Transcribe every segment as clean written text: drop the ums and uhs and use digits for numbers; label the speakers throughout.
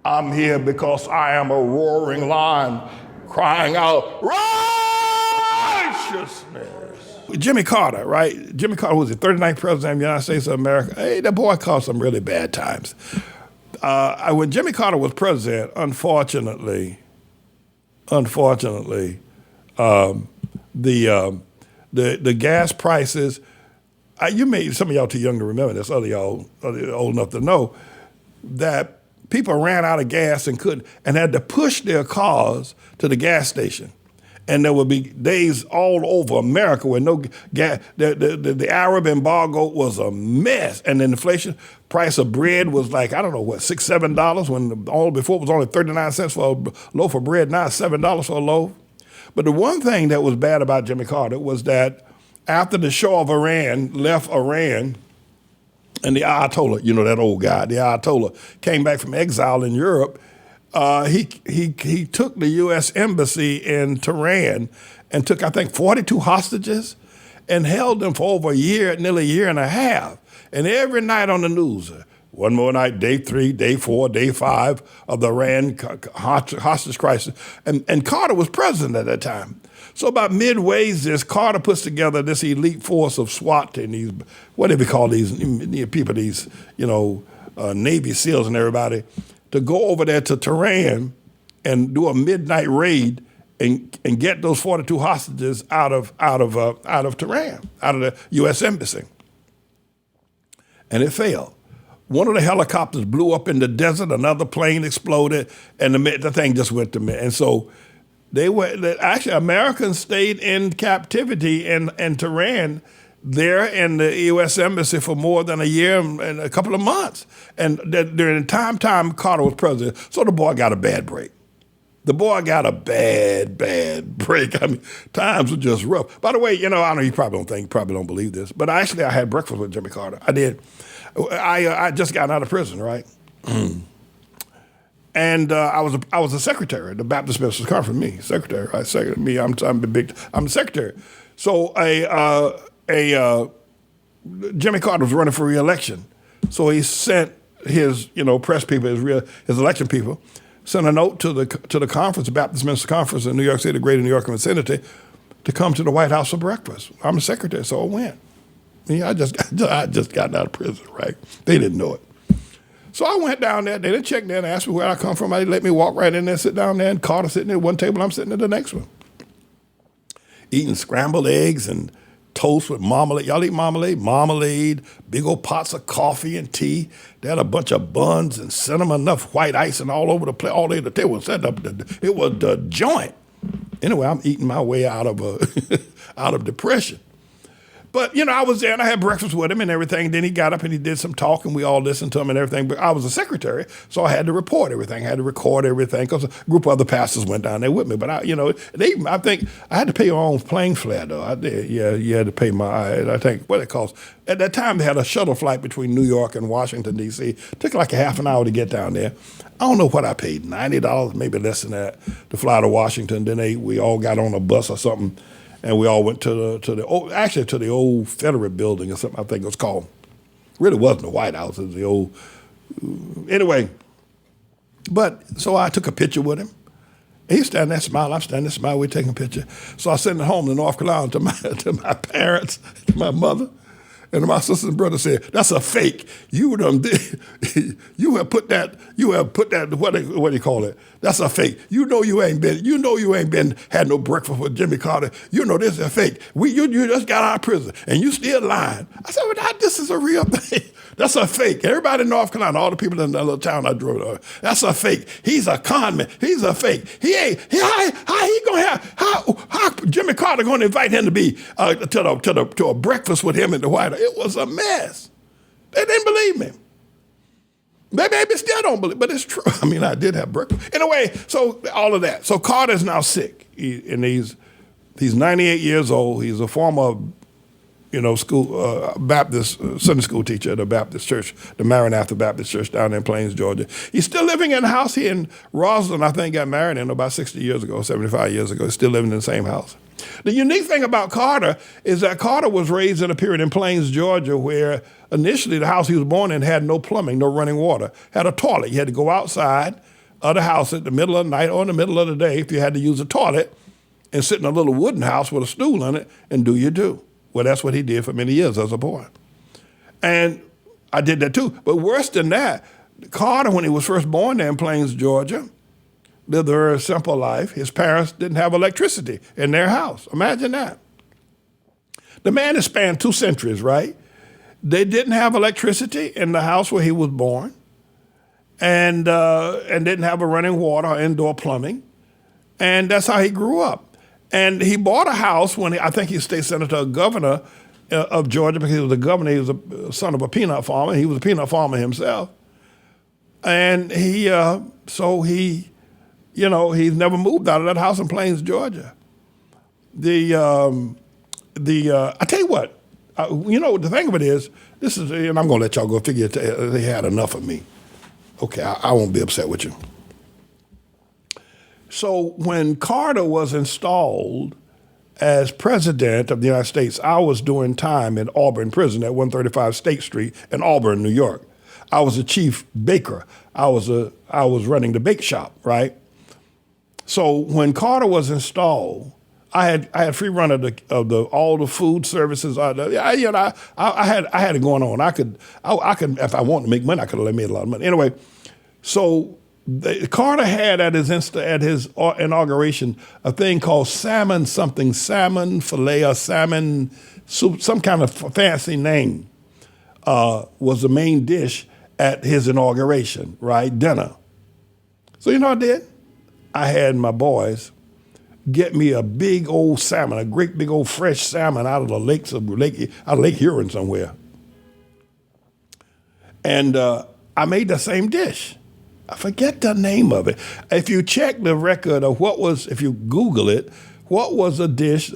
Speaker 1: I'm here because I am a roaring lion crying out righteousness. Jimmy Carter, right? Jimmy Carter was the 39th president of the United States of America. Hey, that boy caused some really bad times. When Jimmy Carter was president, unfortunately, the gas prices. Some of y'all too young to remember this. Other y'all are old enough to know that people ran out of gas and had to push their cars to the gas station. And there would be days all over America where no gas. The Arab embargo was a mess, and the inflation price of bread was like, I don't know what, $6, $7 when all before it was only 39 cents for a loaf of bread. Now it's $7 for a loaf. But the one thing that was bad about Jimmy Carter was that after the Shah of Iran left Iran, and the Ayatollah, you know that old guy, the Ayatollah came back from exile in Europe. He took the U.S. embassy in Tehran and took, I think, 42 hostages and held them for over a year, nearly a year and a half. And every night on the news, one more night, day 3, day 4, day 5 of the Iran hostage crisis. And Carter was president at that time. So about midways, Carter puts together this elite force of SWAT and these, whatever you call these people, these, Navy SEALs and everybody, to go over there to Tehran and do a midnight raid and get those 42 hostages out of Tehran, out of the U.S. embassy. And it failed. One of the helicopters blew up in the desert, another plane exploded, and the thing just went to me. And so Americans stayed in captivity in Tehran there in the U.S. Embassy for more than a year and a couple of months. And during the time Carter was president, so the boy got a bad break. The boy got a bad break. I mean, times were just rough. By the way, I know you probably don't believe this, but I had breakfast with Jimmy Carter. I did. I just got out of prison, right? And I was a secretary at the Baptist Ministers Conference. Me, secretary, right? Secretary. I'm the secretary. So Jimmy Carter was running for re-election, so he sent his press people, his election people, sent a note to the conference, the Baptist Ministers Conference in New York City, the Greater New York vicinity, to come to the White House for breakfast. I'm a secretary, so I went. I just got out of prison, right? They didn't know it. So I went down there. They didn't check there and ask me where I come from. They let me walk right in there, sit down there, and Carter sitting at one table, I'm sitting at the next one. Eating scrambled eggs and toast with marmalade. Y'all eat marmalade? Marmalade, big old pots of coffee and tea. They had a bunch of buns and cinnamon, enough white icing all over the place. All day the table was set up. It was the joint. Anyway, I'm eating my way out of out of depression. But, I was there and I had breakfast with him and everything. Then he got up and he did some talk and we all listened to him and everything. But I was a secretary, so I had to report everything. I had to record everything because a group of other pastors went down there with me. But, I think I had to pay your own plane fare, though. I did. Yeah, you had to pay I think, what it cost. At that time, they had a shuttle flight between New York and Washington, D.C. It took like a half an hour to get down there. I don't know what I paid, $90, maybe less than that, to fly to Washington. Then we all got on a bus or something. And we all went to the old Federal building or something, I think it was called. Really wasn't the White House, it was the old, anyway. But, so I took a picture with him. He's standing there smiling, I'm standing there smiling, we're taking a picture. So I sent it home to North Carolina to my parents, to my mother. And my sister and brother said, "That's a fake. You have put that, what do you call it? That's a fake. You ain't been, had no breakfast with Jimmy Carter. This is a fake. You just got out of prison and you still lying." I said, "Well, this is a real thing. That's a fake. Everybody in North Carolina, all the people in that little town I drove to, that's a fake. He's a con man. He's a fake. How Jimmy Carter going to invite him to be to a breakfast with him in the White House?" It was a mess. They didn't believe me. They maybe still don't believe, but it's true. I mean, I did have breakfast. Anyway, so all of that. So Carter's now sick, and he's 98 years old. He's a former, school Baptist Sunday school teacher at the Baptist Church, the Maranatha Baptist Church down in Plains, Georgia. He's still living in a house here in Roslyn. I think got married in about 60 years ago, 75 years ago. He's still living in the same house. The unique thing about Carter is that Carter was raised in a period in Plains, Georgia, where initially the house he was born in had no plumbing, no running water, had a toilet. You had to go outside of the house at the middle of the night or in the middle of the day if you had to use a toilet and sit in a little wooden house with a stool in it and do your due. Well, that's what he did for many years as a boy. And I did that too. But worse than that, Carter, when he was first born there in Plains, Georgia, lived a very simple life. His parents didn't have electricity in their house. Imagine that. The man has spanned 2 centuries, right? They didn't have electricity in the house where he was born, and didn't have a running water or indoor plumbing. And that's how he grew up. And he bought a house when I think he was state senator or governor of Georgia, because he was the governor. He was a son of a peanut farmer. He was a peanut farmer himself. And he's never moved out of that house in Plains, Georgia. I tell you what, the thing of it is, and I'm going to let y'all go figure it, they had enough of me. Okay, I won't be upset with you. So when Carter was installed as president of the United States, I was doing time in Auburn Prison at 135 State Street in Auburn, New York. I was a chief baker. I was running the bake shop, right? So when Carter was installed, I had free run of all the food services. I had it going on. I could if I wanted to make money, I could have made a lot of money. Anyway, so Carter had at his inauguration a thing called salmon fillet or salmon soup, some kind of fancy name was the main dish at his inauguration, right? Dinner. So you know what I did? I had my boys get me a big old salmon, a great big old fresh salmon out of the Lake Huron somewhere. And I made the same dish. I forget the name of it. If you check the record of if you Google it, what was a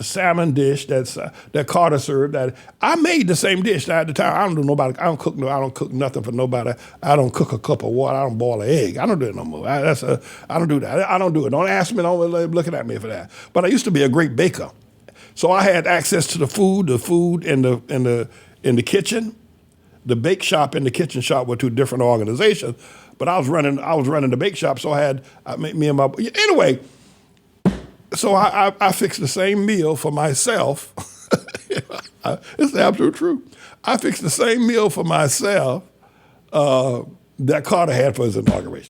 Speaker 1: salmon dish that Carter served? That I made the same dish at the time. I don't cook nothing for nobody. I don't cook a cup of water. I don't boil an egg. I don't do it no more. I don't do that. I don't do it. Don't ask me. Don't looking at me for that. But I used to be a great baker, so I had access to the food in the kitchen. The bake shop and the kitchen shop were 2 different organizations. But I was running the bake shop, so I had me and my anyway. So I fixed the same meal for myself. It's the absolute truth. I fixed the same meal for myself that Carter had for his inauguration.